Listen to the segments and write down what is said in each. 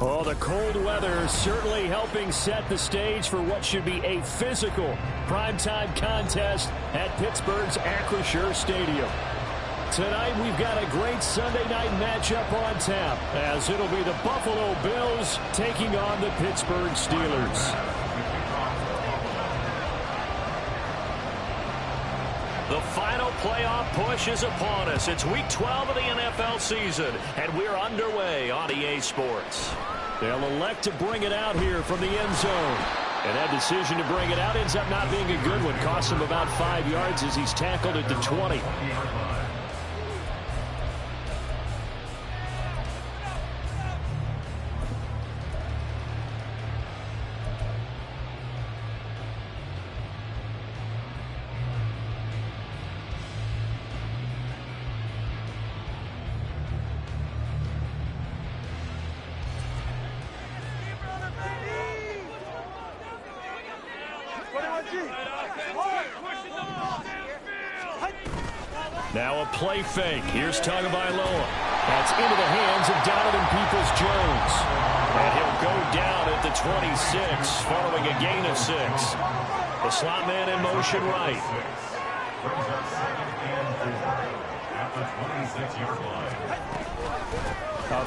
Oh, the cold weather certainly helping set the stage for what should be a physical primetime contest at Pittsburgh's Acrisure Stadium. Tonight we've got a great Sunday night matchup on tap, as it'll be the Buffalo Bills taking on the Pittsburgh Steelers. The final playoff push is upon us. It's Week 12 of the NFL season, and we're underway on EA Sports. They'll elect to bring it out here from the end zone. And that decision to bring it out ends up not being a good one. Costs him about 5 yards as he's tackled at the 20. Now a play fake. Here's Tagovailoa. That's into the hands of Donovan Peoples-Jones. And he'll go down at the 26 following a gain of 6. The slot man in motion right.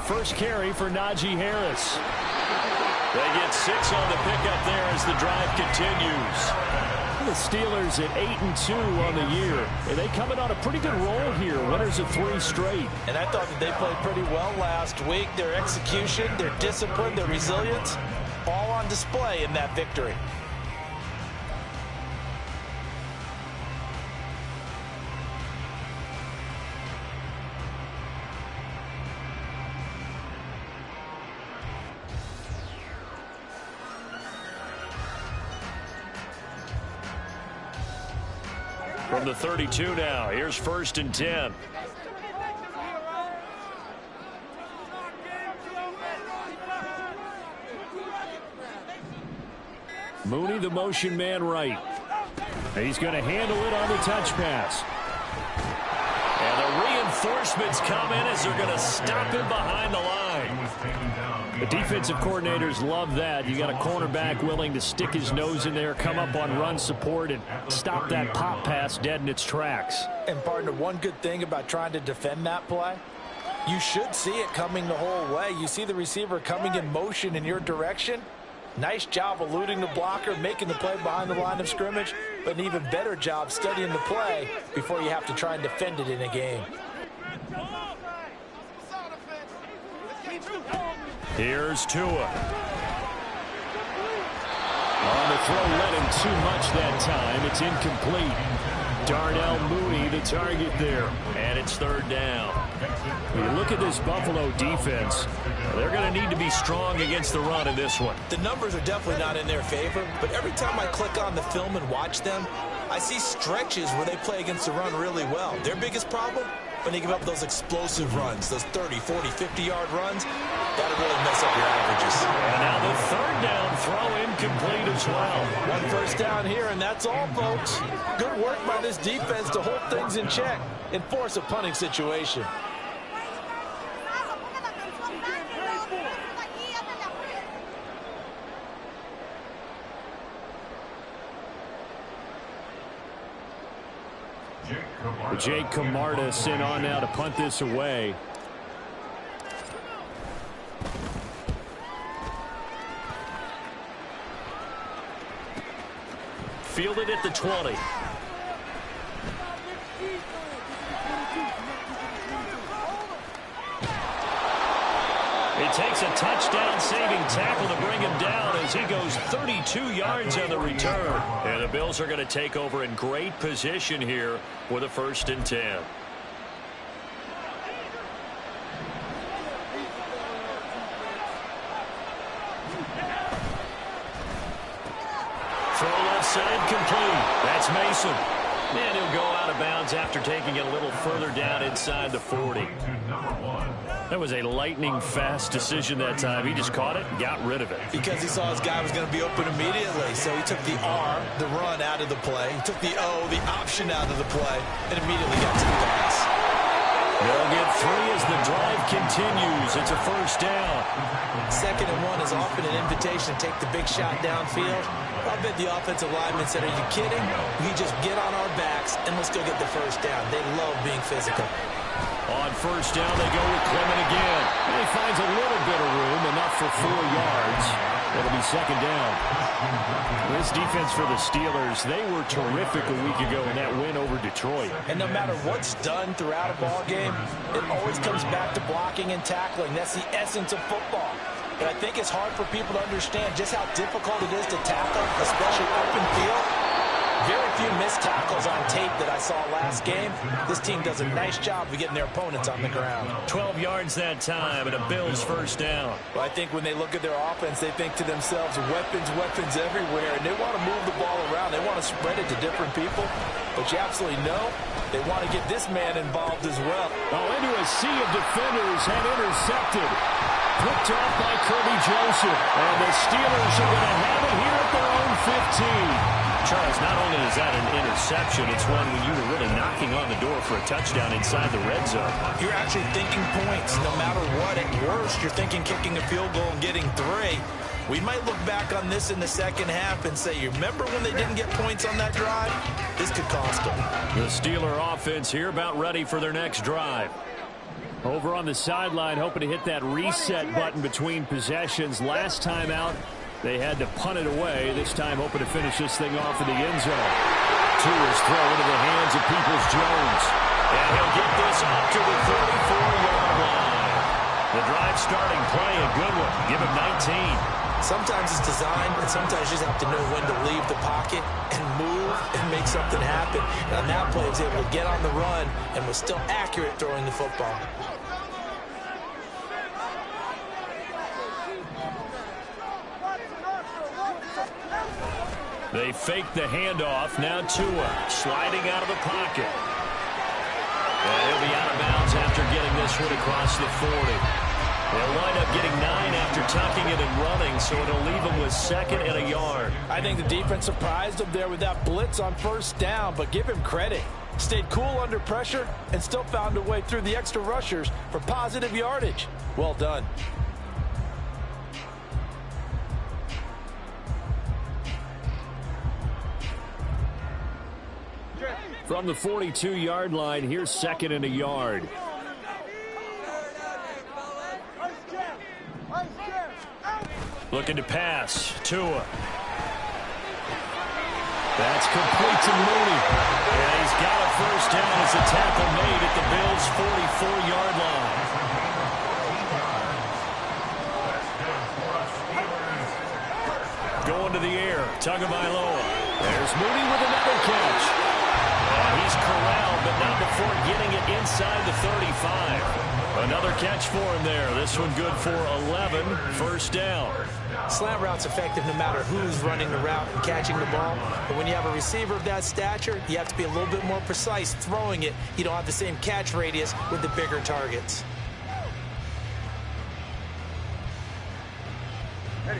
First carry for Najee Harris. They get 6 on the pickup there as the drive continues. The Steelers at 8-2 on the year. And they coming on a pretty good roll here. Winners of 3 straight. And I thought that they played pretty well last week. Their execution, their discipline, their resilience, all on display in that victory. From the 32 now, here's 1st and 10. Mooney, the motion man right. He's going to handle it on the touch pass. And the reinforcements come in as they're going to stop him behind the line. The defensive coordinators love that. You got a cornerback willing to stick his nose in there, come up on run support, and stop that pop pass dead in its tracks. And partner, one good thing about trying to defend that play, you should see it coming the whole way. You see the receiver coming in motion in your direction. Nice job eluding the blocker, making the play behind the line of scrimmage, but an even better job studying the play before you have to try and defend it in a game. Here's Tua. On the throw, led him too much that time. It's incomplete. Darnell Mooney, the target there. And it's 3rd down. When you look at this Buffalo defense, they're going to need to be strong against the run in this one. The numbers are definitely not in their favor, but every time I click on the film and watch them, I see stretches where they play against the run really well. Their biggest problem? When they give up those explosive runs, those 30, 40, 50-yard runs, that'll really mess up your averages. And now the 3rd down throw incomplete as well. 1 first down here, and that's all, folks. Good work by this defense to hold things in check and force a punting situation. Jake Camarda sent on now to punt this away. Fielded at the 20. It takes a touchdown-saving tackle to bring him down as he goes 32 yards on the return. And the Bills are going to take over in great position here with a 1st and 10. Throw left side complete. That's Mason. And he'll go out of bounds after taking it a little further down inside the 40. That was a lightning-fast decision that time. He just caught it and got rid of it. Because he saw his guy was going to be open immediately. So he took the R, the run, out of the play. He took the O, the option, out of the play, and immediately got to the pass. They'll get 3 as the drive continues. It's a 1st down. 2nd and 1 is often an invitation to take the big shot downfield. I bet the offensive lineman said, are you kidding? We just get on our backs and let's go get the 1st down. They love being physical. On 1st down, they go with Clement again. And he finds a little bit of room, enough for 4 yards. It'll be 2nd down. This defense for the Steelers, they were terrific a week ago in that win over Detroit. And no matter what's done throughout a ball game, it always comes back to blocking and tackling. That's the essence of football. But I think it's hard for people to understand just how difficult it is to tackle, especially open field. Very few missed tackles on tape that I saw last game. This team does a nice job of getting their opponents on the ground. 12 yards that time and a Bills 1st down. Well, I think when they look at their offense, they think to themselves, weapons, weapons everywhere, and they want to move the ball around. They want to spread it to different people. But you absolutely know they want to get this man involved as well. Oh, into a sea of defenders and intercepted. Picked off by Kirby Joseph. And the Steelers are going to have it here at their own 15. Charles, not only is that an interception, it's one when you were really knocking on the door for a touchdown inside the red zone. You're actually thinking points. No matter what, at worst, you're thinking kicking a field goal and getting 3. We might look back on this in the 2nd half and say, you remember when they didn't get points on that drive? This could cost them. The Steeler offense here about ready for their next drive. Over on the sideline, hoping to hit that reset button between possessions. Last time out, they had to punt it away. This time, hoping to finish this thing off in the end zone. Tua's throw into the hands of Peoples-Jones. And he'll get this up to the 34-yard line. The drive starting play, a good one. Give him 19. Sometimes it's designed, and sometimes you just have to know when to leave the pocket and move and make something happen. And on that play, he was able to get on the run and was still accurate throwing the football. They fake the handoff. Now Tua sliding out of the pocket. And he'll be out of bounds after getting this one across the 40. They'll wind up getting 9 after tucking it and running, so it'll leave them with 2nd and a yard. I think the defense surprised him there with that blitz on 1st down, but give him credit. Stayed cool under pressure and still found a way through the extra rushers for positive yardage. Well done. From the 42-yard line, here's 2nd and a yard. Looking to pass. Tua. That's complete to Mooney. And he's got a 1st down as a tackle made at the Bills' 44-yard line. Going to the air. Tagovailoa. There's Mooney with another catch. He's corralled, but not before getting it inside the 35. Another catch for him there. This one good for 11. 1st down. Slant route's effective no matter who's running the route and catching the ball. But when you have a receiver of that stature, you have to be a little bit more precise throwing it. You don't have the same catch radius with the bigger targets.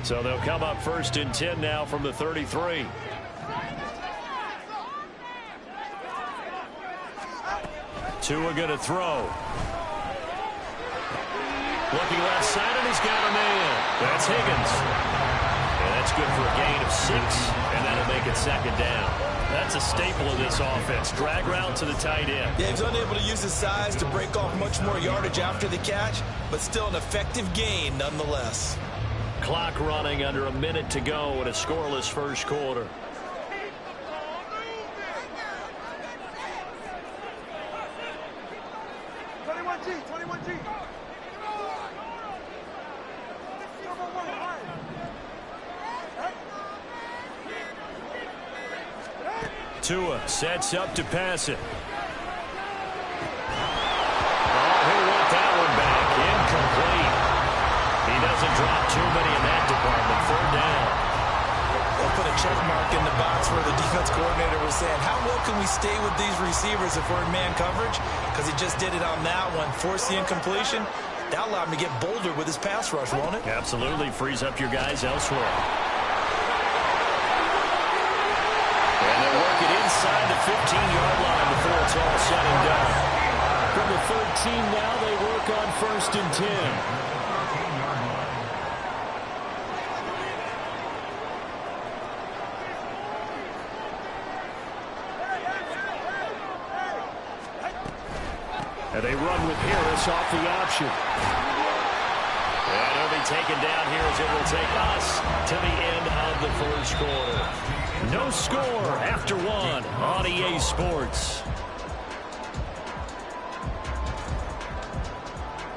So they'll come up 1st and 10 now from the 33. Tua going to throw. Looking left side, and he's got a man. That's Higgins. And that's good for a gain of 6, and that'll make it 2nd down. That's a staple of this offense. Drag route to the tight end. Yeah, he's unable to use his size to break off much more yardage after the catch, but still an effective gain nonetheless. Clock running under a minute to go in a scoreless 1st quarter. Tua sets up to pass it. Oh, he'll want that one back. Incomplete. He doesn't drop too many in that department. 3rd down. They'll put a check mark in the box where the defense coordinator was saying, how well can we stay with these receivers if we're in man coverage? Because he just did it on that one. Force the incompletion. That'll allow him to get bolder with his pass rush, won't it? Absolutely. Frees up your guys elsewhere. And they'll work it inside the 15-yard line before it's all said and done. From the 13 now, they work on 1st and 10. And they run with Harris off the option. And he'll be taken down here as it will take us to the end of the 1st quarter. No score after 1 on EA Sports.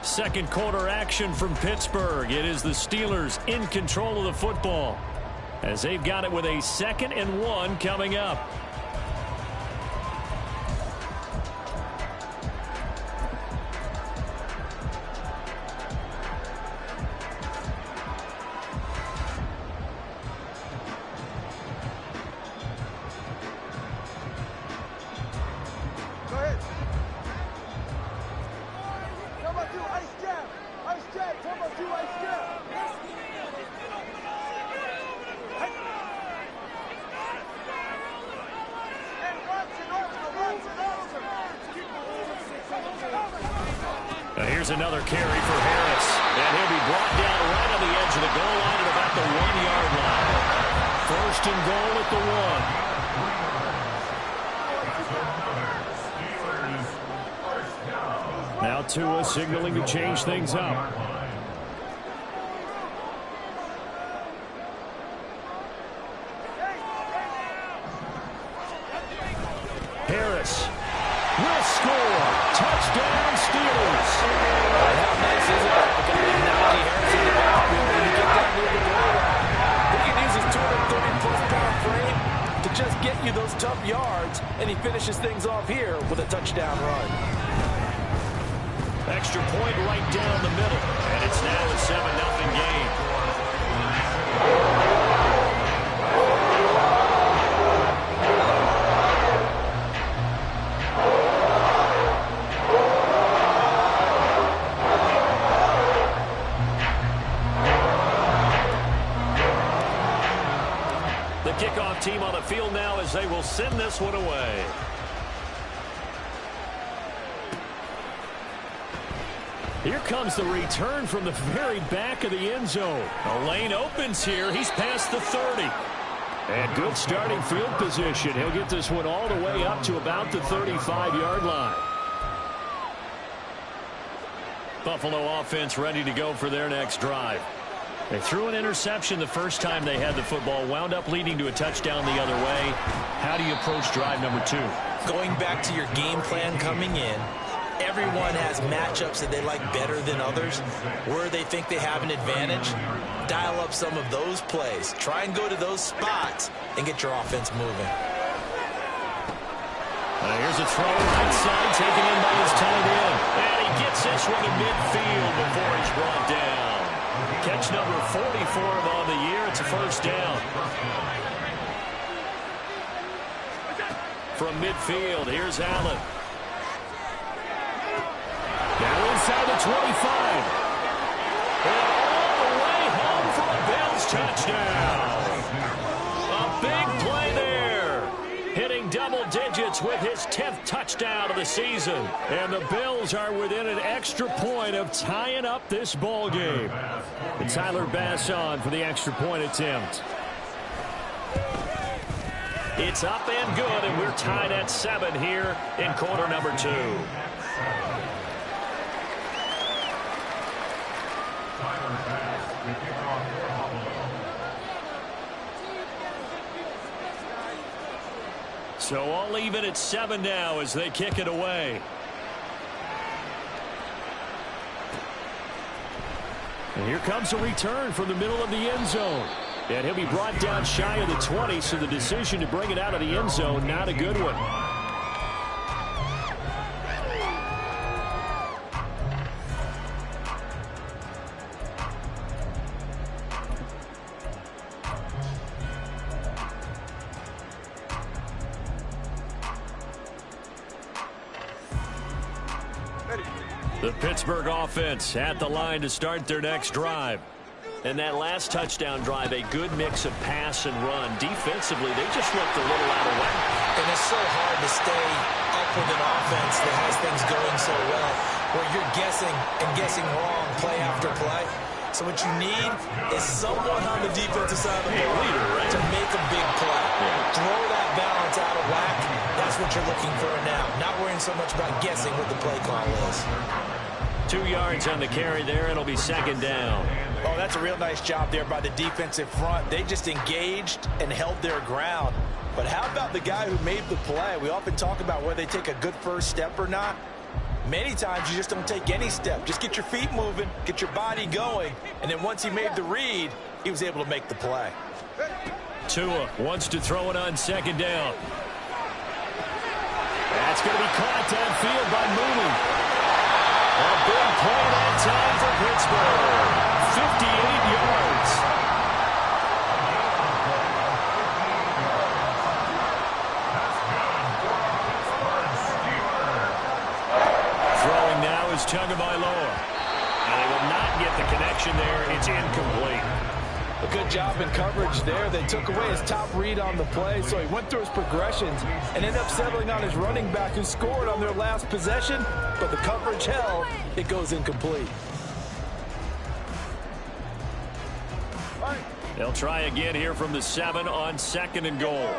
2nd quarter action from Pittsburgh. It is the Steelers in control of the football as they've got it with a 2nd and 1 coming up. Here's another carry for Harris. And he'll be brought down right on the edge of the goal line at about the 1-yard line. 1st and goal at the 1. Now Tua signaling to change things up. Harris will score. Touchdown, Steelers. How nice is it that the guy Najee Harris in the backfield when you get down near the goal line? He can use his 230-plus pound frame to just get you those tough yards, and he finishes things off here with a touchdown run. Extra point right down the middle, and it's now a 7-0 game. Kickoff team on the field now as they will send this one away. Here comes the return from the very back of the end zone. A lane opens here. He's past the 30. And good starting field position. He'll get this one all the way up to about the 35-yard line. Buffalo offense ready to go for their next drive. They threw an interception the first time they had the football, wound up leading to a touchdown the other way. How do you approach drive number 2? Going back to your game plan coming in, everyone has matchups that they like better than others. Where they think they have an advantage, dial up some of those plays. Try and go to those spots and get your offense moving. Here's a throw right side, taken in by his tight end. And he gets this one to midfield before he's brought down. Catch number 40 for him on the year. It's a 1st down. From midfield, here's Allen. Now inside the 25. And all the way home for a Bills touchdown. A big play there. Hitting double digits with his 10th touchdown of the season. And the Bills are within an extra point of tying up this ball game. And Tyler Bass on for the extra point attempt. It's up and good, and we're tied at 7 here in quarter number 2. So all even at 7 now as they kick it away. And here comes a return from the middle of the end zone. And he'll be brought down shy of the 20, so the decision to bring it out of the end zone, not a good one. The Pittsburgh offense at the line to start their next drive. And that last touchdown drive, a good mix of pass and run. Defensively, they just looked a little out of whack. And it's so hard to stay up with an offense that has things going so well, where you're guessing and guessing wrong play after play. So what you need is someone on the defensive side of the ball to make a big play. Throw that balance out of whack. That's what you're looking for now. Not worrying so much about guessing what the play call is. 2 yards on the carry there. It'll be second down. Oh, that's a real nice job there by the defensive front. They just engaged and held their ground. But how about the guy who made the play? We often talk about whether they take a good first step or not. Many times you just don't take any step. Just get your feet moving, get your body going, and then once he made the read, he was able to make the play. Tua wants to throw it on second down. That's going to be caught downfield by Mooney. A big play that time for Pittsburgh. 58 yards. Throwing now is Tagovailoa. And they will not get the connection there. It's incomplete. A good job in coverage there. They took away his top read on the play, so he went through his progressions and ended up settling on his running back who scored on their last possession, but the coverage held. It goes incomplete. They'll try again here from the 7 on second and goal.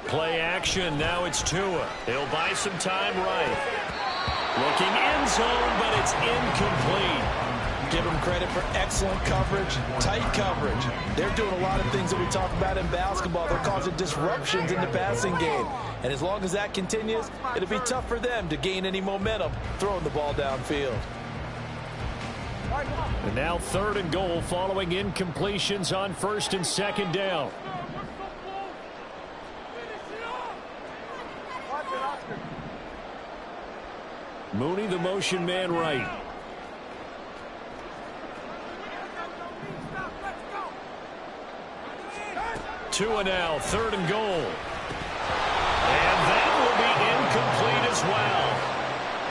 Play action. Now it's Tua. He'll buy some time right. Looking end zone, but it's incomplete. Give them credit for excellent coverage, tight coverage. They're doing a lot of things that we talk about in basketball. They're causing disruptions in the passing game. And as long as that continues, it'll be tough for them to gain any momentum throwing the ball downfield. And now third and goal following incompletions on first and second down. Mooney, the motion man right. Tua now, third and goal. And that will be incomplete as well.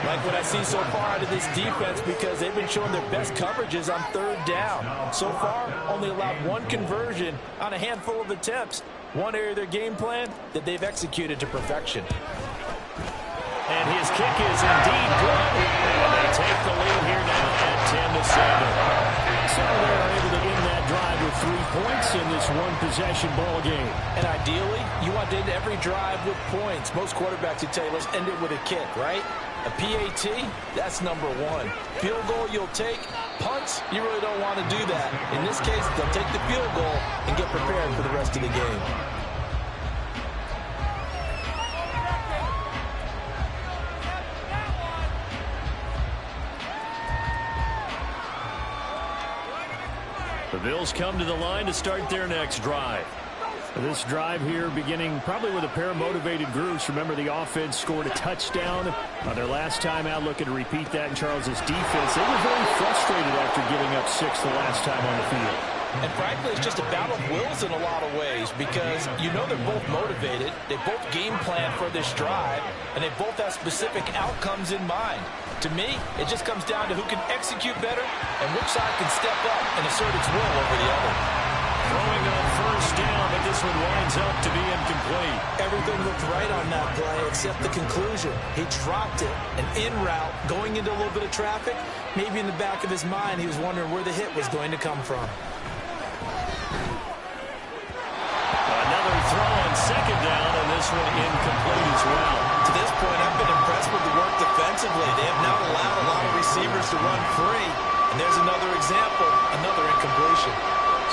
Like what I see so far out of this defense, because they've been showing their best coverages on third down. So far, only allowed one conversion on a handful of attempts. One area of their game plan that they've executed to perfection. And his kick is indeed good. And they take the lead here now at 10-7. So they're able to end that drive with 3 points in this one-possession ball game. And ideally, you want to end every drive with points. Most quarterbacks would tell you, let's end it with a kick, right? A PAT, that's number 1. Field goal you'll take. Punts, you really don't want to do that. In this case, they'll take the field goal and get prepared for the rest of the game. The Bills come to the line to start their next drive. This drive here beginning probably with a pair of motivated groups. Remember, the offense scored a touchdown on their last time out. Looking to repeat that in Charles's defense. They were very frustrated after giving up 6 the last time on the field. And frankly, it's just a battle of wills in a lot of ways, because you know they're both motivated. They both game plan for this drive, and they both have specific outcomes in mind. To me, it just comes down to who can execute better and which side can step up and assert its will over the other. Throwing on first down, but this one winds up to be incomplete. Everything looked right on that play except the conclusion. He dropped it, an in route, going into a little bit of traffic. Maybe in the back of his mind, he was wondering where the hit was going to come from. Another throw on second down, and this one incomplete as well. To this point, I've been impressed with the work defensively. They have not allowed a lot of receivers to run free. And there's another example, another incompletion.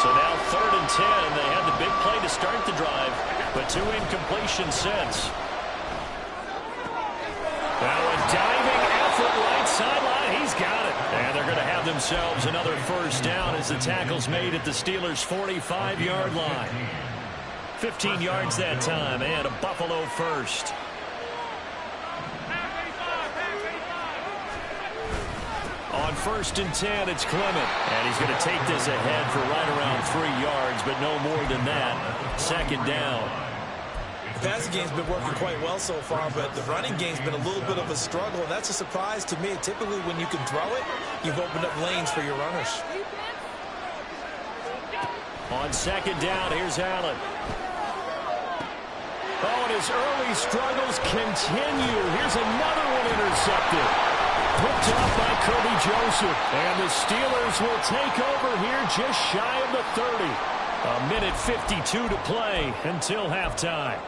So now 3rd and 10. They had the big play to start the drive, but 2 incompletions since. sideline. He's got it. And they're going to have themselves another first down as the tackle's made at the Steelers' 45-yard line. 15 yards that time, and a Buffalo first. On 1st and 10, it's Clement. And he's going to take this ahead for right around 3 yards, but no more than that. 2nd down. The passing game's been working quite well so far, but the running game's been a little bit of a struggle, and that's a surprise to me. Typically, when you can throw it, you've opened up lanes for your runners. On 2nd down, here's Allen. Oh, and his early struggles continue. Here's another one intercepted. Picked off by Kirby Joseph. And the Steelers will take over here just shy of the 30. A minute 52 to play until halftime.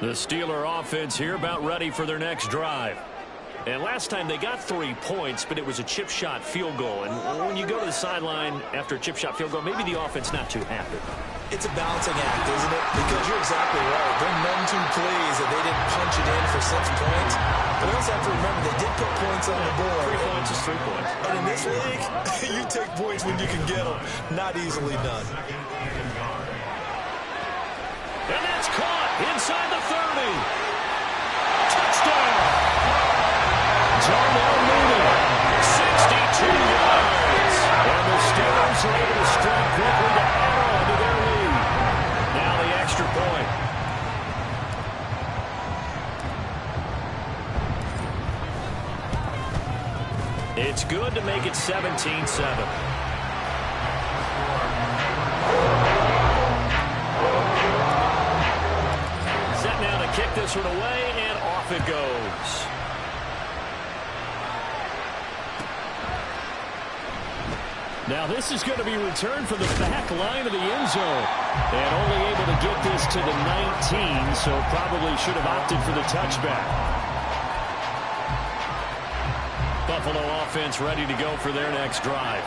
The Steeler offense here about ready for their next drive. And last time they got 3 points, but it was a chip shot field goal. And when you go to the sideline after a chip shot field goal, maybe the offense not too happy. It's a balancing act, isn't it? Because you're exactly right. They're none too pleased that they didn't punch it in for 6 points. But I also have to remember they did put points on the board. 3 points is 3 points. And in this league, you take points when you can get them. Not easily done. And that's caught inside the 30. Touchdown. Darnell Mooney, 62 yards. And the Steelers are able to strike quickly to add on to their lead. Now the extra point. It's good to make it 17-7. Set now to kick this one away, and off it goes. Now this is going to be returned from the back line of the end zone. And only able to get this to the 19, so probably should have opted for the touchback. Buffalo offense ready to go for their next drive.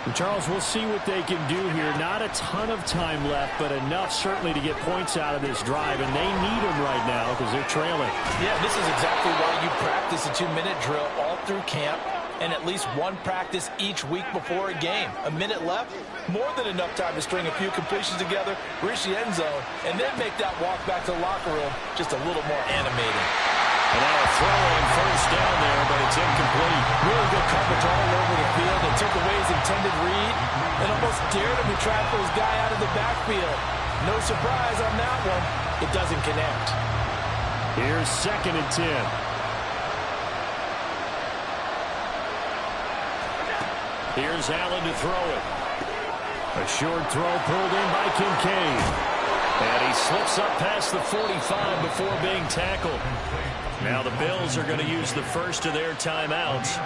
And Charles, we'll see what they can do here. Not a ton of time left, but enough certainly to get points out of this drive. And they need them right now because they're trailing. Yeah, this is exactly why you practice a 2-minute drill all through camp. And at least one practice each week before a game. A minute left, more than enough time to string a few completions together, reach the end zone, and then make that walk back to the locker room just a little more animating. And now a throw on 1st down there, but it's incomplete. Really good coverage all over the field. They took away his intended read and almost dared him to try for his guy out of the backfield. No surprise on that one. It doesn't connect. Here's 2nd and 10. Here's Allen to throw it. A short throw pulled in by Kincaid. And he slips up past the 45 before being tackled. Now the Bills are going to use the first of their timeouts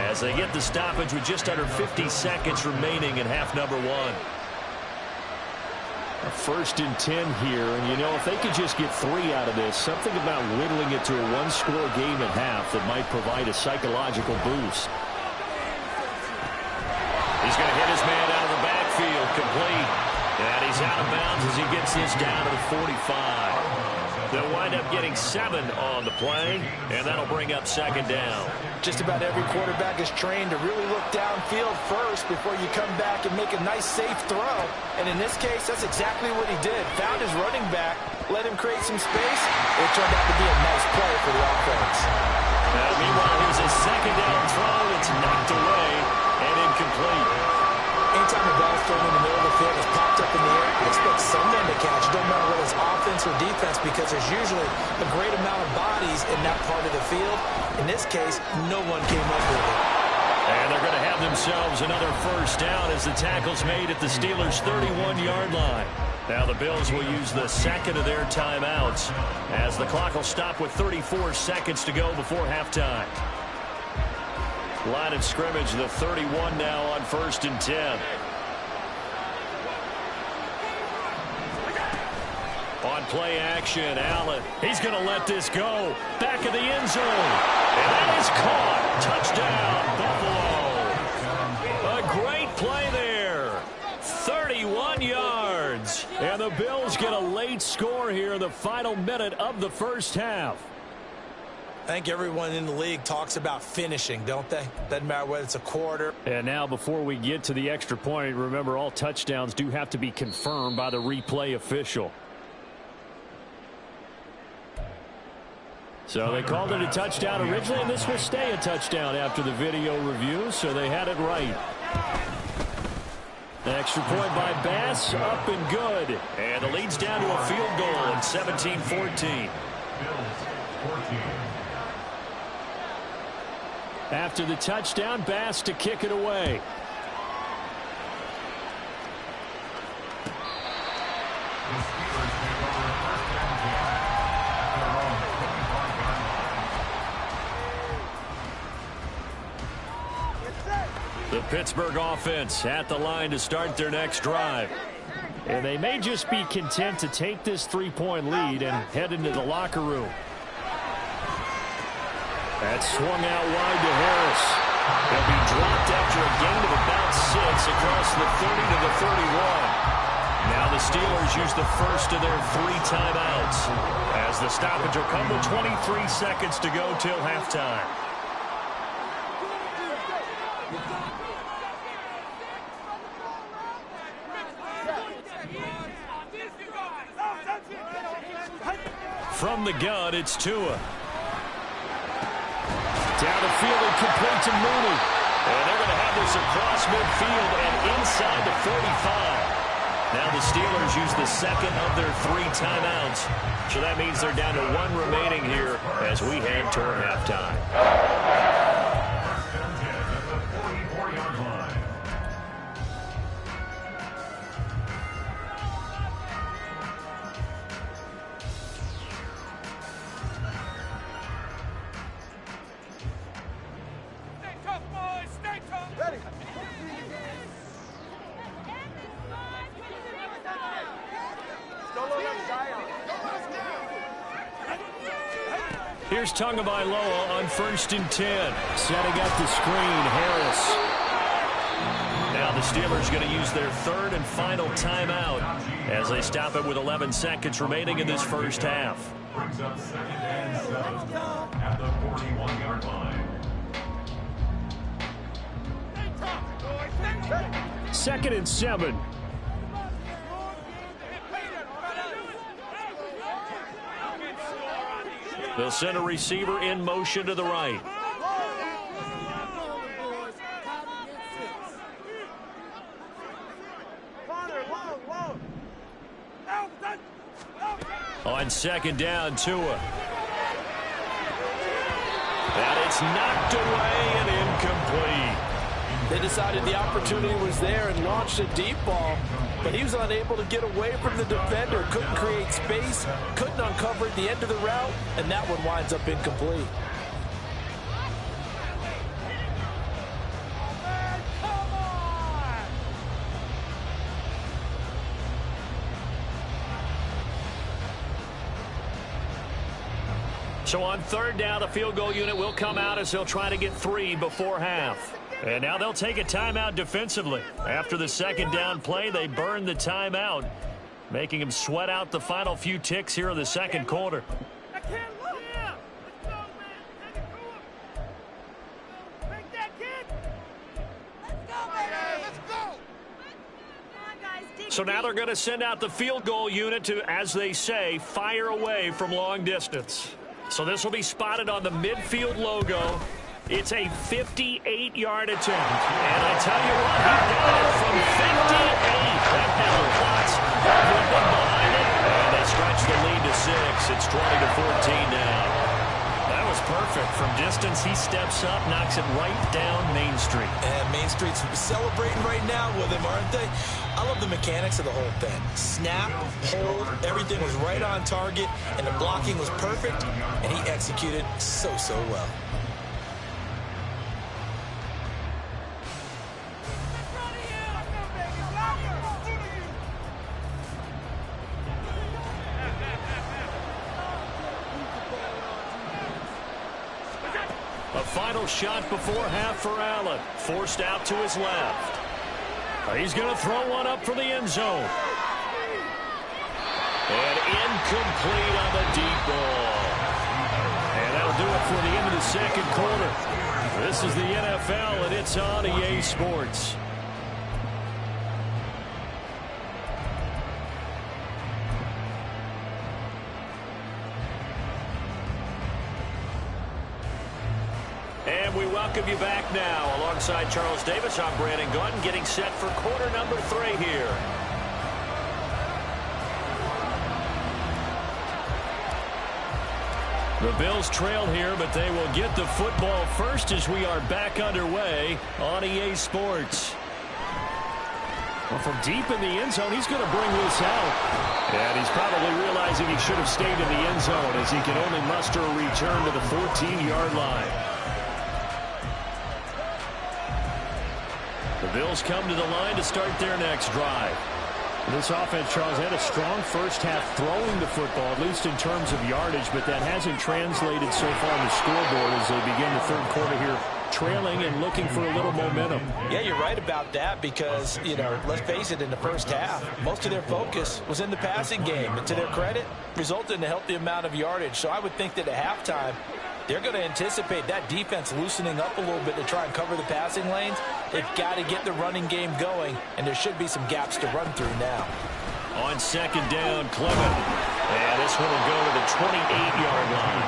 as they get the stoppage with just under 50 seconds remaining in half number 1. A 1st and 10 here, and you know, if they could just get 3 out of this, something about whittling it to a 1-score game at half that might provide a psychological boost. He's going to hit his man out of the backfield, complete. And he's out of bounds as he gets this down to the 45. They'll wind up getting 7 on the play, and that'll bring up 2nd down. Just about every quarterback is trained to really look downfield first before you come back and make a nice, safe throw. And in this case, that's exactly what he did. Found his running back, let him create some space. It turned out to be a nice play for the offense. Meanwhile, here's a 2nd down throw that's knocked away and incomplete. Anytime the ball's thrown in the middle of the field, it's popped up in the air, expect someone to catch. It doesn't matter whether it's offense or defense because there's usually a great amount of bodies in that part of the field. In this case, no one came up with it. And they're going to have themselves another first down as the tackle's made at the Steelers' 31-yard line. Now the Bills will use the 2nd of their timeouts as the clock will stop with 34 seconds to go before halftime. Line of scrimmage, the 31 now on 1st and 10. On play action, Allen. He's going to let this go. Back of the end zone. And that is caught. Touchdown, Buffalo. A great play there. the Bills get a late score here in the final minute of the first half. I think everyone in the league talks about finishing, don't they? Doesn't matter whether it's a quarter. And now before we get to the extra point, remember all touchdowns do have to be confirmed by the replay official. So they called it a touchdown originally, and this will stay a touchdown after the video review, so they had it right. The extra point by Bass, up and good. And the lead's down to a field goal at 17-14. After the touchdown, Bass to kick it away. The Pittsburgh offense at the line to start their next drive. And they may just be content to take this three-point lead and head into the locker room. That swung out wide to Harris. He'll be dropped after a gain of about 6 across the 30 to the 31. Now the Steelers use the first of their 3 timeouts as the stoppage will come with 23 seconds to go till halftime. From the gun, it's Tua. Down the field and complete to Mooney. And they're going to have this across midfield and inside the 45. Now the Steelers use the second of their 3 timeouts. So that means they're down to 1 remaining here as we head toward halftime. Here's Tagovailoa on 1st and 10. Setting up the screen, Harris. Now the Steelers going to use their 3rd and final timeout as they stop it with 11 seconds remaining in this first half. Brings up 2nd and 7 at the 41-yard line. 2nd and 7. They'll send a receiver in motion to the right. On 2nd down, Tua. And it's knocked away and incomplete. They decided the opportunity was there and launched a deep ball, but he was unable to get away from the defender, couldn't create space, couldn't uncover at the end of the route, and that one winds up incomplete. So on 3rd down, the field goal unit will come out as they'll try to get 3 before half. And now they'll take a timeout defensively. After the 2nd down play, they burn the timeout, making them sweat out the final few ticks here in the 2nd quarter. So now they're going to send out the field goal unit to, as they say, fire away from long distance. So this will be spotted on the midfield logo. It's a 58-yard attempt. And I tell you what, he got it from 58. That never plots. Behind it. And they stretch the lead to 6. It's 20-14 now. That was perfect. From distance, he steps up, knocks it right down Main Street. And Main Street's celebrating right now with him, aren't they? I love the mechanics of the whole thing. Snap, hold, everything was right on target, and the blocking was perfect, and he executed so well. A final shot before half for Allen. Forced out to his left. He's going to throw one up for the end zone. And incomplete on the deep ball. And that'll do it for the end of the second quarter. This is the NFL, and it's on EA Sports. And we welcome you back now. Alongside Charles Davis, I'm Brandon Gaudin, getting set for quarter number 3 here. The Bills trail here, but they will get the football first as we are back underway on EA Sports. Well, from deep in the end zone, he's going to bring this out. And he's probably realizing he should have stayed in the end zone as he can only muster a return to the 14-yard line. The Bills come to the line to start their next drive. This offense, Charles, had a strong first half throwing the football, at least in terms of yardage, but that hasn't translated so far on the scoreboard as they begin the third quarter here, trailing and looking for a little momentum. Yeah, you're right about that because, let's face it, in the first half, most of their focus was in the passing game. And to their credit, resulted in a healthy amount of yardage. So I would think that at halftime, they're going to anticipate that defense loosening up a little bit to try and cover the passing lanes. They've got to get the running game going, and there should be some gaps to run through now. On second down, Clement. And this one will go to the 28-yard line.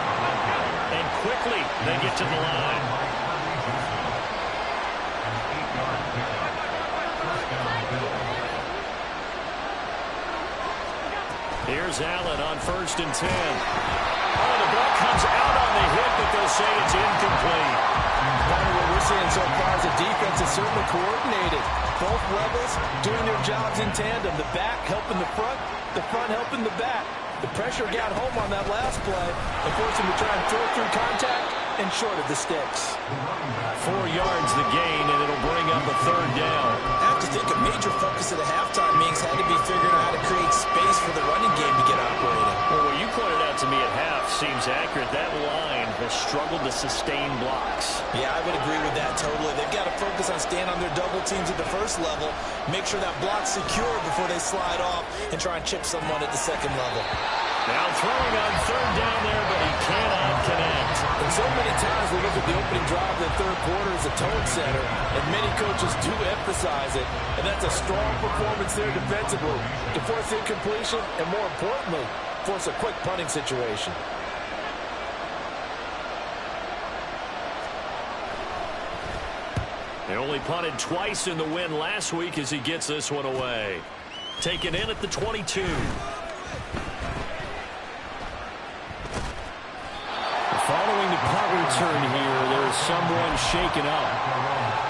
And quickly, they get to the line. Here's Allen on 1st and 10. Oh, the ball comes out on the hit, but they'll say it's incomplete. What we're seeing so far is the defense is certainly coordinated. Both levels doing their jobs in tandem. The back helping the front helping the back. The pressure got home on that last play and forced him to try and throw through contact and short of the sticks. 4 yards the gain, and it'll bring up a third down. I have to think a major focus at the halftime meetings had to be figuring out how to create space for the running game to get operating. Well, what you pointed out to me at half seems accurate. That line has struggled to sustain blocks. Yeah, I would agree with that totally. They've got to focus on staying on their double teams at the first level, make sure that block's secure before they slide off and try and chip someone at the second level. Now throwing on third down there, but he cannot connect. And so many times we look at the opening drive of the third quarter as a tone setter, and many coaches do emphasize it, and that's a strong performance there defensively to force incompletion and, more importantly, force a quick punting situation. They only punted twice in the win last week as he gets this one away. Taken in at the 22. Following the punt return here, there's someone shaken up.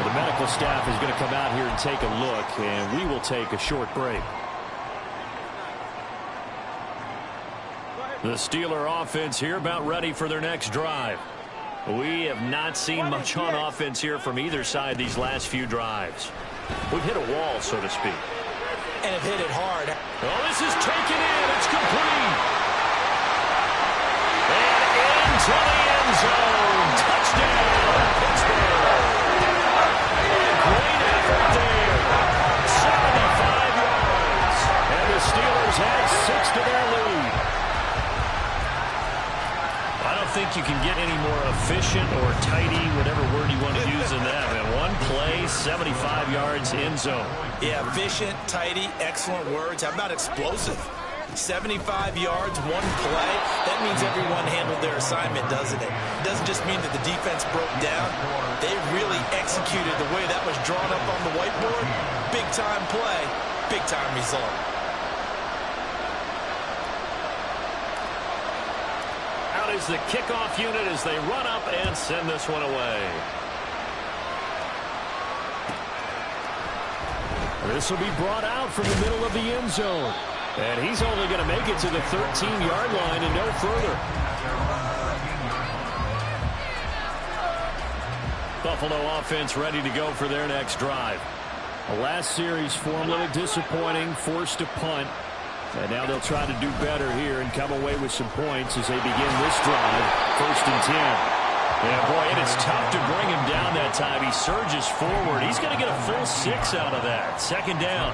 The medical staff is going to come out here and take a look, and we will take a short break. The Steeler offense here about ready for their next drive. We have not seen much on offense here from either side these last few drives. We've hit a wall, so to speak. And have hit it hard. Oh, this is taken in. It's complete. And into the end zone. Touchdown, Pittsburgh. Great effort there. 75 yards. And the Steelers add 6 to their lead. I don't think you can get any more efficient or tidy, whatever word you want to use in that. Man, one play, 75 yards, end zone. Yeah, efficient, tidy, excellent words. How about explosive? 75 yards, one play. That means everyone handled their assignment, doesn't it? It doesn't just mean that the defense broke down. They really executed the way that was drawn up on the whiteboard. Big-time play, big-time result. Out is the kickoff unit as they run up and send this one away. This will be brought out from the middle of the end zone. And he's only going to make it to the 13-yard line and no further. Buffalo offense ready to go for their next drive. The last series for him, a little disappointing, forced to punt. And now they'll try to do better here and come away with some points as they begin this drive. 1st and 10. Yeah, boy, and it's tough to bring him down that time. He surges forward. He's going to get a full 6 out of that. 2nd down.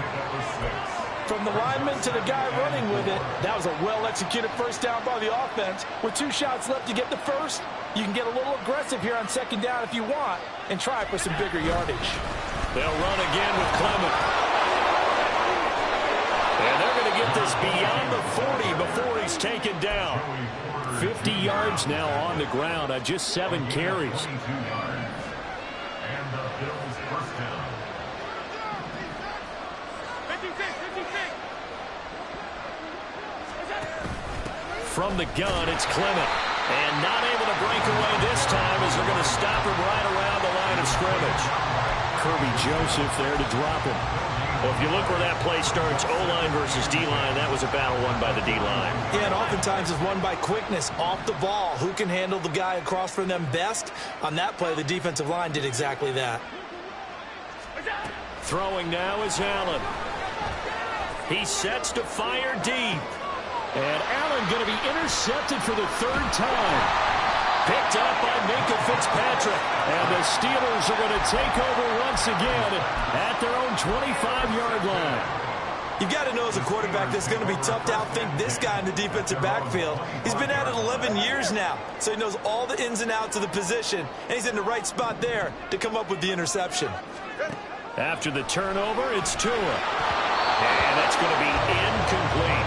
From the lineman to the guy running with it, that was a well-executed first down by the offense. With 2 shots left to get the first, you can get a little aggressive here on second down if you want and try for some bigger yardage. They'll run again with Clement. And they're going to get this beyond the 40 before he's taken down. 50 yards now on the ground on just 7 carries. And the Bills first down. From the gun, it's Clement. And not able to break away this time as they're going to stop him right around the line of scrimmage. Kirby Joseph there to drop him. Well, if you look where that play starts, O-line versus D-line, that was a battle won by the D-line. Yeah, and oftentimes it's won by quickness off the ball. Who can handle the guy across from them best? On that play, the defensive line did exactly that. Throwing now is Allen. He sets to fire deep. And Allen going to be intercepted for the 3rd time. Picked up by Minkah Fitzpatrick. And the Steelers are going to take over once again at their own 25-yard line. You've got to know as a quarterback that's going to be tough to outthink this guy in the defensive backfield. He's been at it 11 years now, so he knows all the ins and outs of the position, and he's in the right spot there to come up with the interception. After the turnover, it's Tua. And that's going to be incomplete.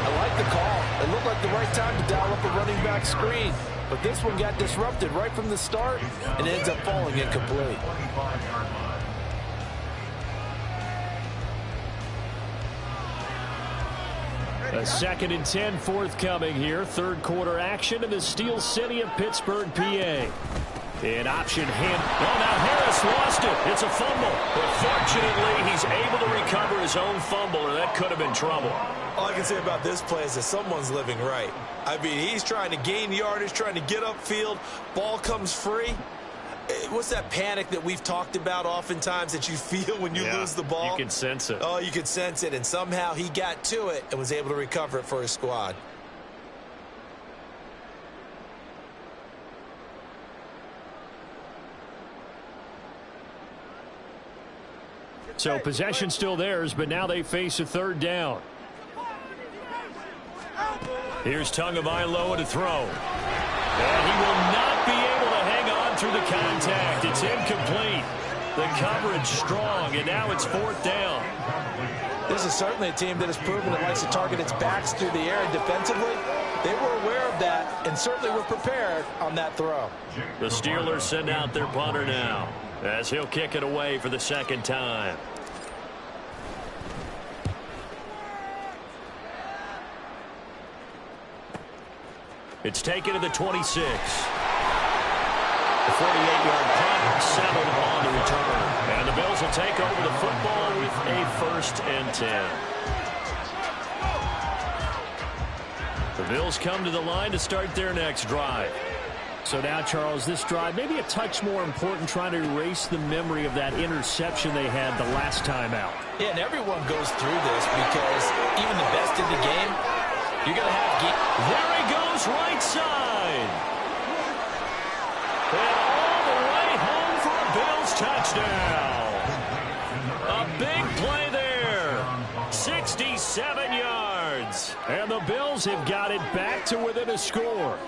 I like the call. It looked like the right time to dial up a running back screen. But this one got disrupted right from the start and ends up falling incomplete. A 2nd and 10 forthcoming here. 3rd quarter action in the Steel City of Pittsburgh, PA. An option hand. Well, now Harris lost it. It's a fumble. But fortunately, he's able to recover his own fumble, or that could have been trouble. All I can say about this play is that someone's living right. I mean, he's trying to gain yardage, trying to get upfield. Ball comes free. What's that panic that we've talked about oftentimes that you feel when you lose the ball? You can sense it. Oh, you can sense it. And somehow he got to it and was able to recover it for his squad. So possession still theirs, but now they face a 3rd down. Here's Tagovailoa to throw. And he will not be able to hang on through the contact. It's incomplete. The coverage strong, and now it's 4th down. This is certainly a team that has proven it likes to target its backs through the air, and defensively, they were aware of that and certainly were prepared on that throw. The Steelers send out their punter now, as he'll kick it away for the 2nd time. It's taken to the 26. The 48-yard punt settled on the return. And the Bills will take over the football with a 1st and 10. The Bills come to the line to start their next drive. So now, Charles, this drive maybe a touch more important, trying to erase the memory of that interception they had the last time out. Yeah, and everyone goes through this because even the best in the game, you're going to have... There he goes, right side. And all the way home for a Bills touchdown. A big play there. 67 yards. And the Bills have got it back to within a score.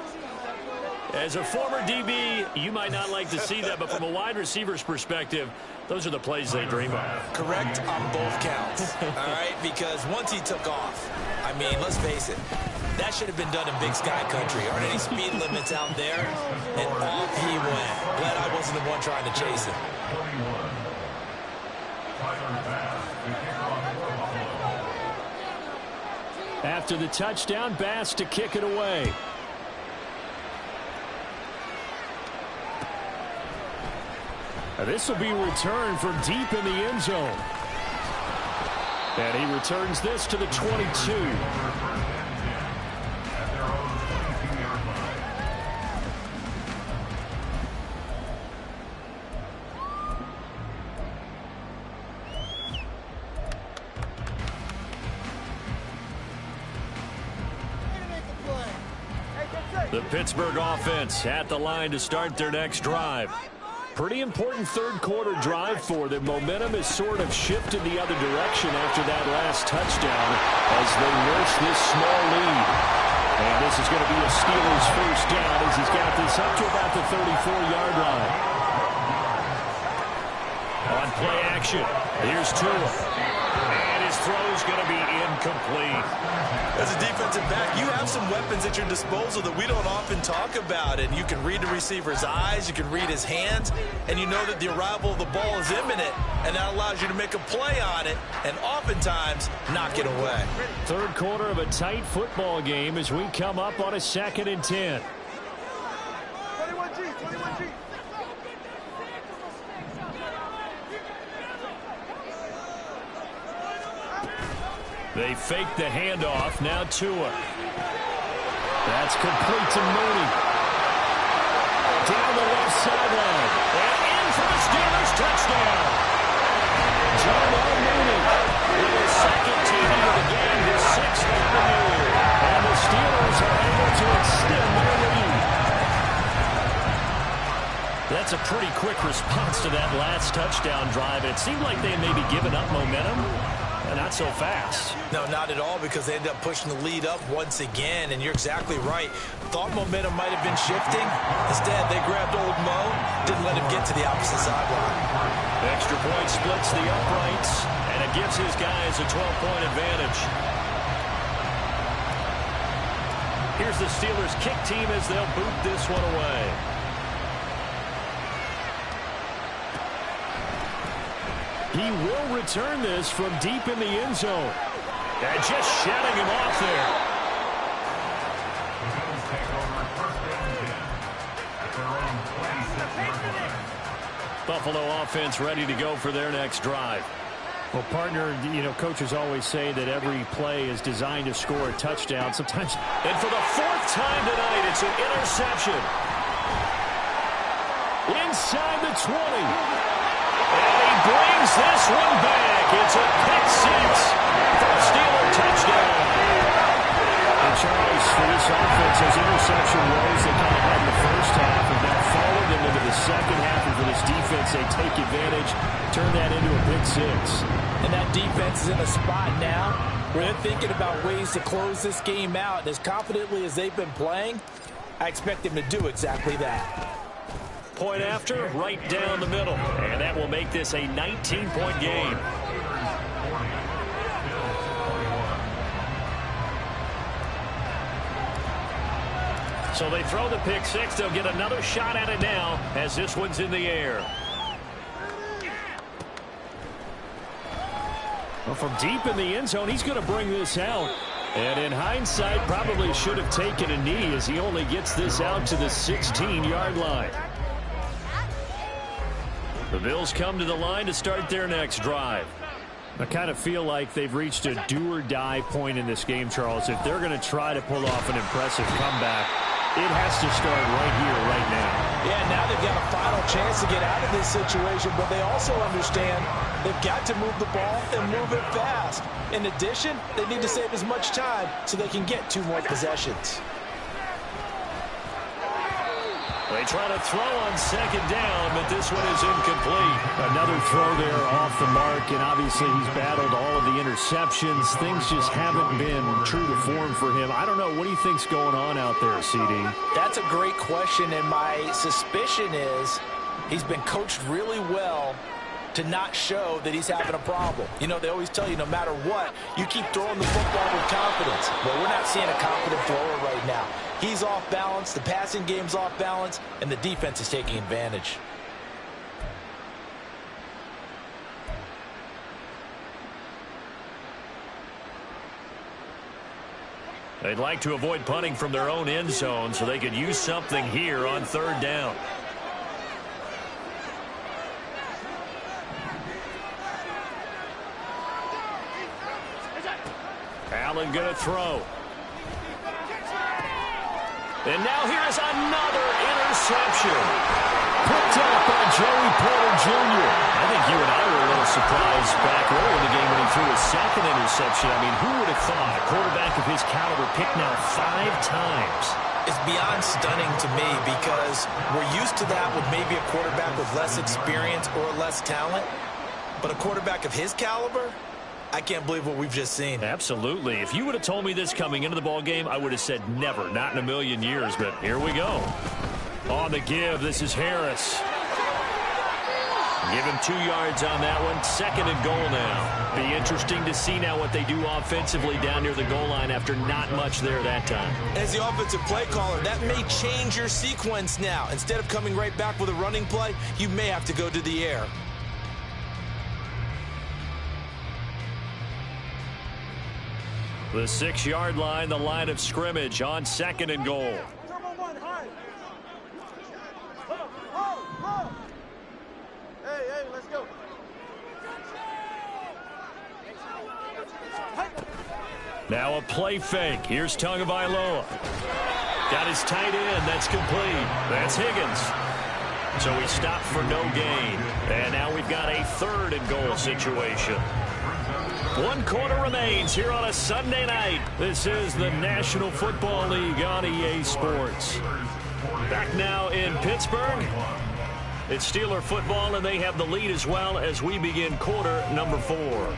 As a former DB, you might not like to see that, but from a wide receiver's perspective, those are the plays they dream of. Correct on both counts, all right? Because once he took off, I mean, let's face it, that should have been done in Big Sky Country. Aren't any speed limits out there? And off he went. Glad I wasn't the one trying to chase him. After the touchdown, Bass to kick it away. This will be returned from deep in the end zone. And he returns this to the 22. The Pittsburgh offense at the line to start their next drive. Pretty important third-quarter drive for them. Momentum has sort of shifted the other direction after that last touchdown as they nurse this small lead. And this is going to be a Steelers first down as he's got this up to about the 34-yard line. On play action, here's Tua. And his throw's going to be incomplete. As a defensive back, you have some weapons at your disposal that we don't often talk about. And you can read the receiver's eyes, you can read his hands, and you know that the arrival of the ball is imminent. And that allows you to make a play on it and oftentimes knock it away. Third quarter of a tight football game as we come up on a 2nd and 10. 21G. They fake the handoff. Now Tua. That's complete to Mooney. Down the left sideline. And in for the Steelers touchdown. John Mooney with his second TD of the game, his 6th on the year. And the Steelers are able to extend their lead. That's a pretty quick response to that last touchdown drive. It seemed like they had maybe given up momentum. Not so fast. No, not at all, because they ended up pushing the lead up once again, and you're exactly right. Thought momentum might have been shifting. Instead, they grabbed old Mo, didn't let him get to the opposite sideline. Extra point splits the uprights, and it gives his guys a 12-point advantage. Here's the Steelers kick team as they'll boot this one away. He will return this from deep in the end zone. And just shutting him off there. Buffalo offense ready to go for their next drive. Well, partner, coaches always say that every play is designed to score a touchdown. Sometimes. And for the 4th time tonight, it's an interception. Inside the 20. And he brings this one back. It's a pick 6 for a Steeler touchdown. And Charles, for this offense, those interception woes they kind of had in the first half have now followed them into the second half. And for this defense, they take advantage, turn that into a pick 6. And that defense is in a spot now where they're thinking about ways to close this game out. And as confidently as they've been playing, I expect them to do exactly that. Point after, right down the middle. And that will make this a 19-point game. So they throw the pick 6. They'll get another shot at it now as this one's in the air. Well, from deep in the end zone, he's going to bring this out. And in hindsight, probably should have taken a knee as he only gets this out to the 16-yard line. The Bills come to the line to start their next drive. I kind of feel like they've reached a do-or-die point in this game, Charles. If they're going to try to pull off an impressive comeback, it has to start right here, right now. Yeah, now they've got a final chance to get out of this situation, but they also understand they've got to move the ball and move it fast. In addition, they need to save as much time so they can get 2 more possessions. They try to throw on 2nd down, but this one is incomplete. Another throw there off the mark, and obviously he's battled all of the interceptions. Things just haven't been true to form for him. I don't know. What do you think's going on out there, CD? That's a great question, and my suspicion is he's been coached really well to not show that he's having a problem. They always tell you no matter what, you keep throwing the football with confidence. Well, we're not seeing a confident thrower right now. He's off balance, the passing game's off balance, and the defense is taking advantage. They'd like to avoid punting from their own end zone so they could use something here on 3rd down. Allen going to throw. And now here's another interception. Picked up by Joey Porter Jr. I think you and I were a little surprised back early in the game when he threw his 2nd interception. I mean, who would have thought a quarterback of his caliber picked now 5 times? It's beyond stunning to me because we're used to that with maybe a quarterback with less experience or less talent. But a quarterback of his caliber, I can't believe what we've just seen. Absolutely. If you would have told me this coming into the ball game, I would have said never, not in a million years. But here we go. On the give, this is Harris. Give him 2 yards on that one. 2nd and goal now. Be interesting to see now what they do offensively down near the goal line after not much there that time. As the offensive play caller, that may change your sequence now. Instead of coming right back with a running play, you may have to go to the air. The 6-yard line, the line of scrimmage on 2nd and goal. Now a play fake. Here's Tagovailoa. Got his tight end. That's complete. That's Higgins. So he stopped for no gain. And now we've got a 3rd and goal situation. 1 quarter remains here on a Sunday night. This is the National Football League on EA Sports. Back now in Pittsburgh. It's Steeler football, and they have the lead as well as we begin quarter number 4.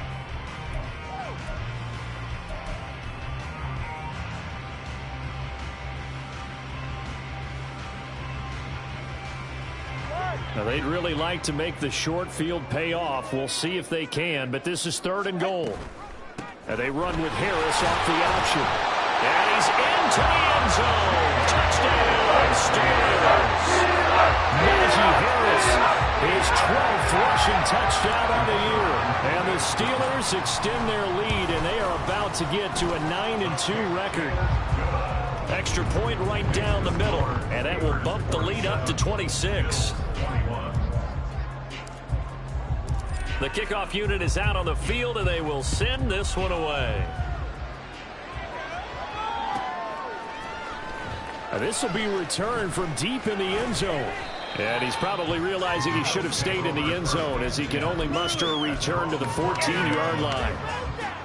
Now, they'd really like to make the short field pay off. We'll see if they can, but this is 3rd and goal. And they run with Harris off the option. And he's into the end zone. Touchdown, Steelers. Najee Harris, his 12th rushing touchdown of the year. And the Steelers extend their lead, and they are about to get to a 9-2 record. Extra point right down the middle, and that will bump the lead up to 26. The kickoff unit is out on the field, and they will send this one away. This will be returned from deep in the end zone. And he's probably realizing he should have stayed in the end zone as he can only muster a return to the 14-yard line.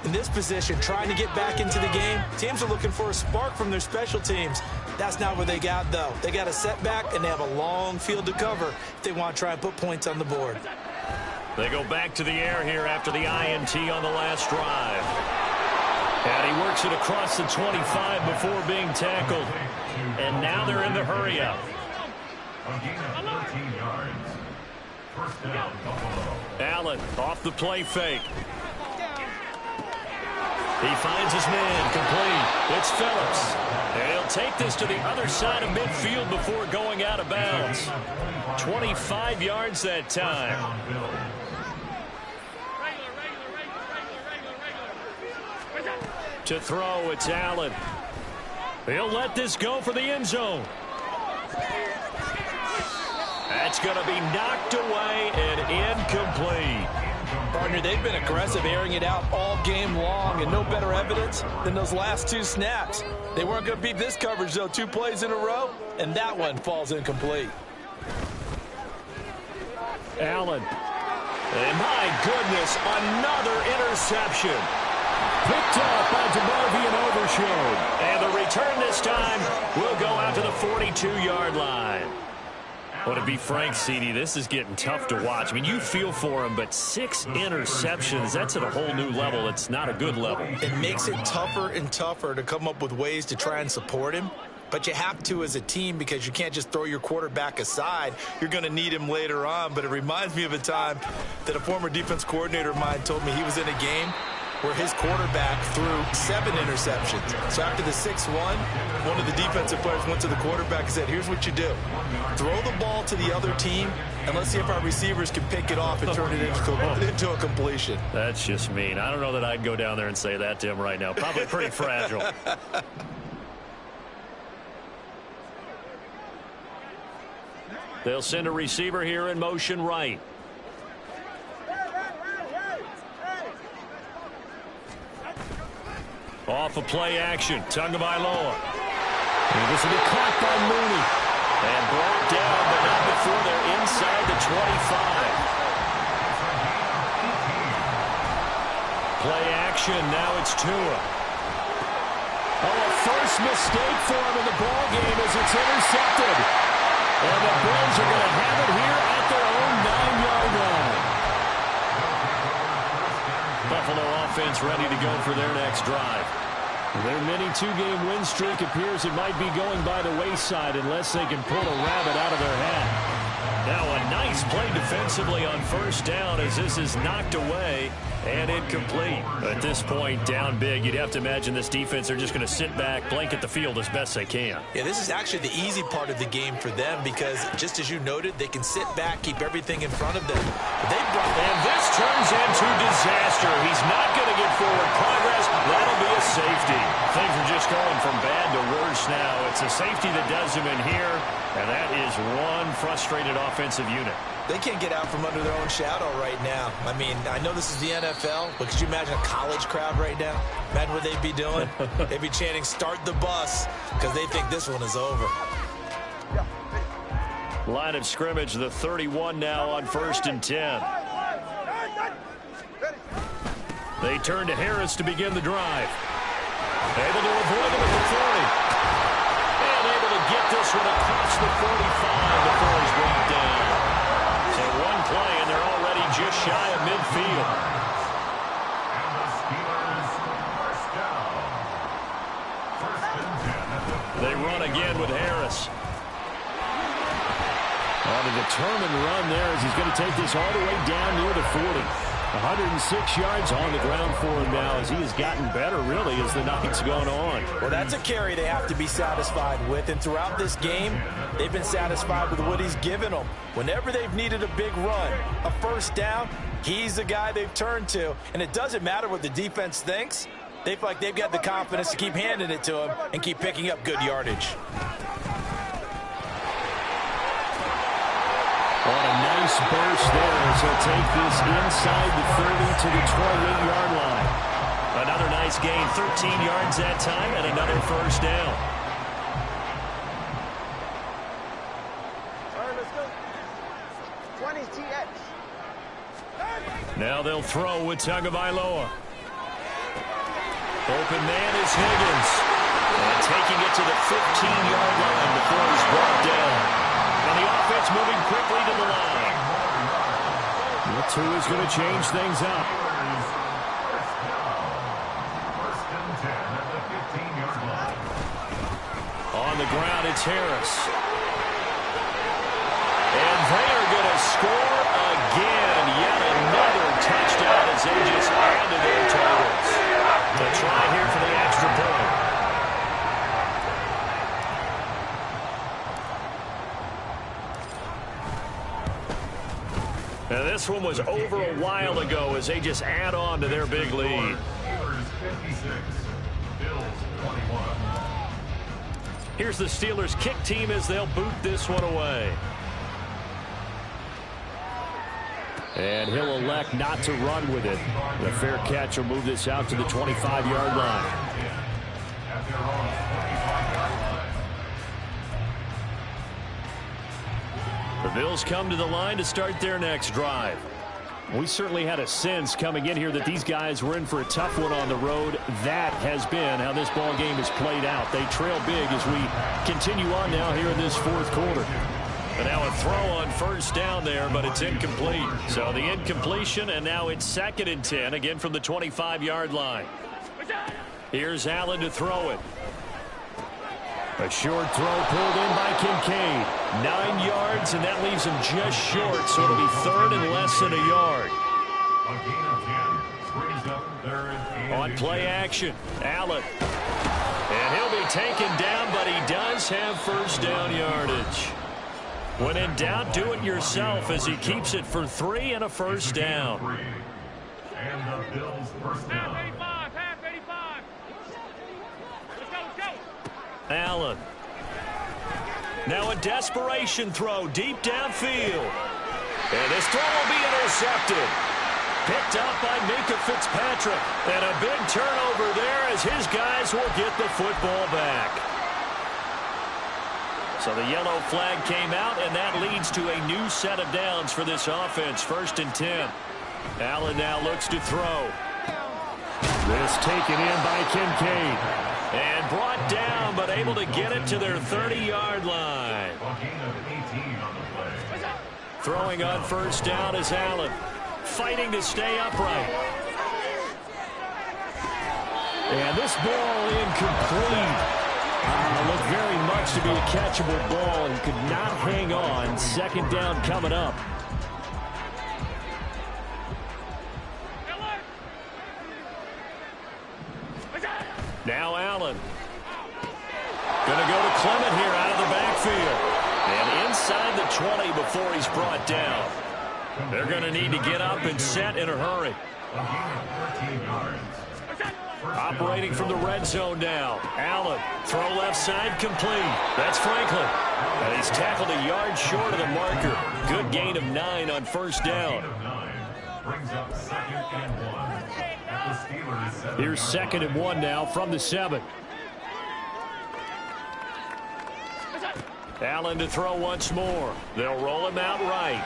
In this position, trying to get back into the game, teams are looking for a spark from their special teams. That's not what they got, though. They got a setback, and they have a long field to cover if they want to try and put points on the board. They go back to the air here after the INT on the last drive. And he works it across the 25 before being tackled. And now they're in the hurry-up. Allen off the play fake. He finds his man complete. It's Phillips. And he'll take this to the other side of midfield before going out of bounds. 25 yards that time. To throw, it's Allen. He'll let this go for the end zone. That's going to be knocked away and incomplete. Partner, they've been aggressive, airing it out all game long, and no better evidence than those last 2 snaps. They weren't going to beat this coverage, though, 2 plays in a row, and that one falls incomplete. Allen. And my goodness, another interception. Picked up by DeMarvion Overshown. And the return this time will go out to the 42-yard line. Well, to be frank, CD, this is getting tough to watch. I mean, you feel for him, but 6 interceptions, that's at a whole new level. It's not a good level. It makes it tougher and tougher to come up with ways to try and support him. But you have to as a team because you can't just throw your quarterback aside. You're going to need him later on. But it reminds me of a time that a former defense coordinator of mine told me he was in a game where his quarterback threw 7 interceptions. So after the 6-1, one of the defensive players went to the quarterback and said, here's what you do. Throw the ball to the other team, and let's see if our receivers can pick it off and turn it into a completion. That's just mean. I don't know that I'd go down there and say that to him right now. Probably pretty fragile. They'll send a receiver here in motion right. Off of play action, Tagovailoa. And this will be caught by Mooney. And brought down, but not before they're inside the 25. Play action, now it's Tua. Oh, a first mistake for him in the ball game as it's intercepted. And the Bills are going to have it here at their own 9-yard line. Buffalo offense ready to go for their next drive. Their mini two-game win streak appears it might be going by the wayside unless they can pull a rabbit out of their hat. Now a nice play defensively on first down as this is knocked away and incomplete. At this point, down big, you'd have to imagine this defense are just going to sit back, blanket the field as best they can. Yeah, this is actually the easy part of the game for them because, just as you noted, they can sit back, keep everything in front of them. And this turns into disaster. He's not going to get forward progress. That'll be a safety. Things are just going from bad to worse now. It's a safety that does him in here, and that is one frustrated offensive unit. They can't get out from under their own shadow right now. I mean, I know this is the NFL, but could you imagine a college crowd right now? Imagine what they'd be doing. They'd be chanting, "Start the bus," because they think this one is over. Line of scrimmage, the 31 now on 1st and 10. They turn to Harris to begin the drive. Able to avoid him at the 40. And able to get this one across the 45 before he's brought down. So one play, and they're already just shy of midfield. And the Steelers first down. 1st and 10. They run again with Harris. On a determined run there as he's going to take this all the way down near the 40. 106 yards on the ground for him now as he has gotten better, really, as the night's gone on. Well, that's a carry they have to be satisfied with, and throughout this game, they've been satisfied with what he's given them. Whenever they've needed a big run, a first down, he's the guy they've turned to, and it doesn't matter what the defense thinks. They feel like they've got the confidence to keep handing it to him and keep picking up good yardage. On a nice burst there as he'll take this inside the 30 to the 28-yard line. Another nice gain, 13 yards that time, and another first down. All right, let's go. 20 TX. Now they'll throw with Tagovailoa. Open man is Higgins. And taking it to the 15-yard line before he's brought down. And the offense moving quickly to the line. That's who is going to change things up. 1st and 10 at the 15-yard line. On the ground, it's Harris. And they are going to score again. Yet another touchdown as they just add to their totals. The try here for the extra point. Now this one was over a while ago as they just add on to their big lead. Steelers 56, Bills 21. Here's the Steelers kick team as they'll boot this one away. And he'll elect not to run with it. The fair catch will move this out to the 25-yard line. At their own 25-yard line. The Bills come to the line to start their next drive. We certainly had a sense coming in here that these guys were in for a tough one on the road. That has been how this ball game has played out. They trail big as we continue on now here in this fourth quarter. And now a throw on first down there, but it's incomplete. So the incompletion, and now it's 2nd and 10, again from the 25-yard line. Here's Allen to throw it. A short throw pulled in by Kincaid. 9 yards, and that leaves him just short, so it'll be 3rd and less than a yard. A gain of 10 brings up 3rd and On play action, Allen. And he'll be taken down, but he does have first down yardage. When in doubt, do it yourself as he keeps it for 3 and a first down. And the Bills first down. Half 85. Let's go. Allen. Now a desperation throw deep downfield. And this throw will be intercepted. Picked up by Minka Fitzpatrick. And a big turnover there as his guys will get the football back. So the yellow flag came out, and that leads to a new set of downs for this offense. 1st and 10. Allen now looks to throw. This taken in by Kincaid. And brought down, but able to get it to their 30-yard line. A gain of 18 on the play. Throwing on first down is Allen. Fighting to stay upright. And this ball incomplete. Looked very much to be a catchable ball and could not hang on. Second down coming up. Now Allen. Going to go to Clement here out of the backfield. And inside the 20 before he's brought down. They're going to need to get up and set in a hurry. A gain of 13 yards. Operating from the red zone now. Allen, throw left side, complete. That's Franklin. And he's tackled a yard short of the marker. Good gain of 9 on first down. Brings up 2nd and 1. At the Steelers' 7. Here's 2nd and 1 now from the 7. Allen to throw once more. They'll roll him out right.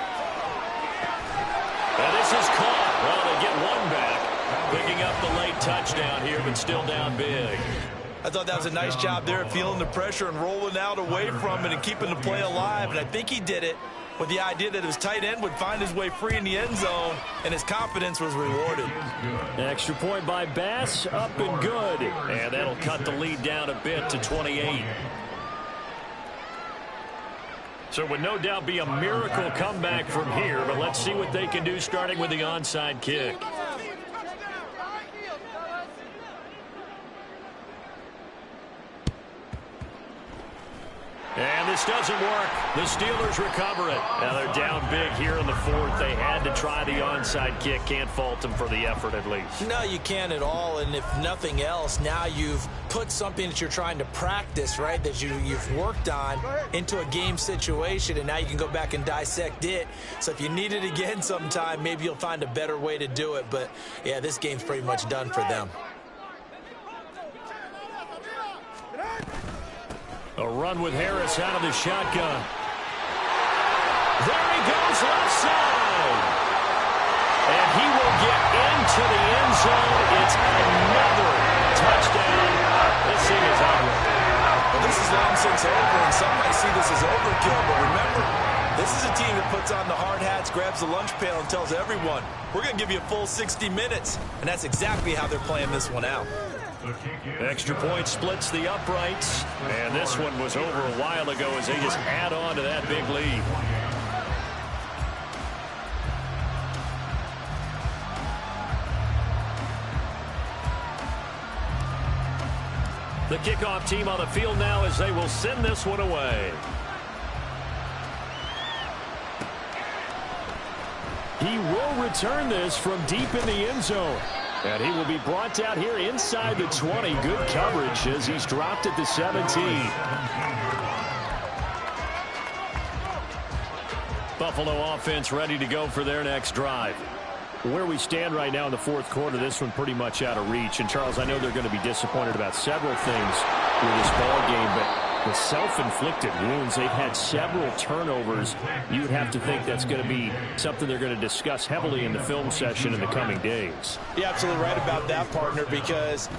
And this is caught. Well, they get one back. Picking up the late touchdown here, but still down big. I thought that was a nice job there, feeling the pressure and rolling out away from it and keeping the play alive. And I think he did it with the idea that his tight end would find his way free in the end zone, and his confidence was rewarded. Extra point by Bass, up and good. And that'll cut the lead down a bit to 28. So it would no doubt be a miracle comeback from here, but let's see what they can do starting with the onside kick. And this doesn't work. The Steelers recover it. Now they're down big here in the 4th. They had to try the onside kick. Can't fault them for the effort at least. No, you can't at all. And if nothing else, now you've put something that you're trying to practice, right, that you've worked on into a game situation, and now you can go back and dissect it. So if you need it again sometime, maybe you'll find a better way to do it. But, yeah, this game's pretty much done for them. A run with Harris out of the shotgun. There he goes left side. And he will get into the end zone. It's another touchdown. This thing is over. Well, this is long since over, and some might see this as overkill. But remember, this is a team that puts on the hard hats, grabs the lunch pail, and tells everyone, we're going to give you a full 60 minutes. And that's exactly how they're playing this one out. Extra point splits the uprights. And this one was over a while ago as they just add on to that big lead. The kickoff team on the field now as they will send this one away. He will return this from deep in the end zone. And he will be brought down here inside the 20. Good coverage as he's dropped at the 17. Buffalo offense ready to go for their next drive. Where we stand right now in the 4th quarter, this one pretty much out of reach. And, Charles, I know they're going to be disappointed about several things with this ball game, but the self-inflicted wounds, they've had several turnovers. You would have to think that's going to be something they're going to discuss heavily in the film session in the coming days. You're absolutely right about that, partner, because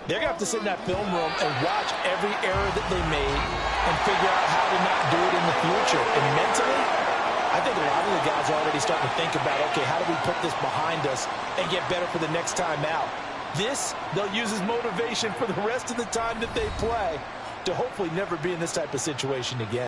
they're going to have to sit in that film room and watch every error that they made and figure out how to not do it in the future. And mentally, I think a lot of the guys are already starting to think about, okay, how do we put this behind us and get better for the next time out? This, they'll use as motivation for the rest of the time that they play to hopefully never be in this type of situation again.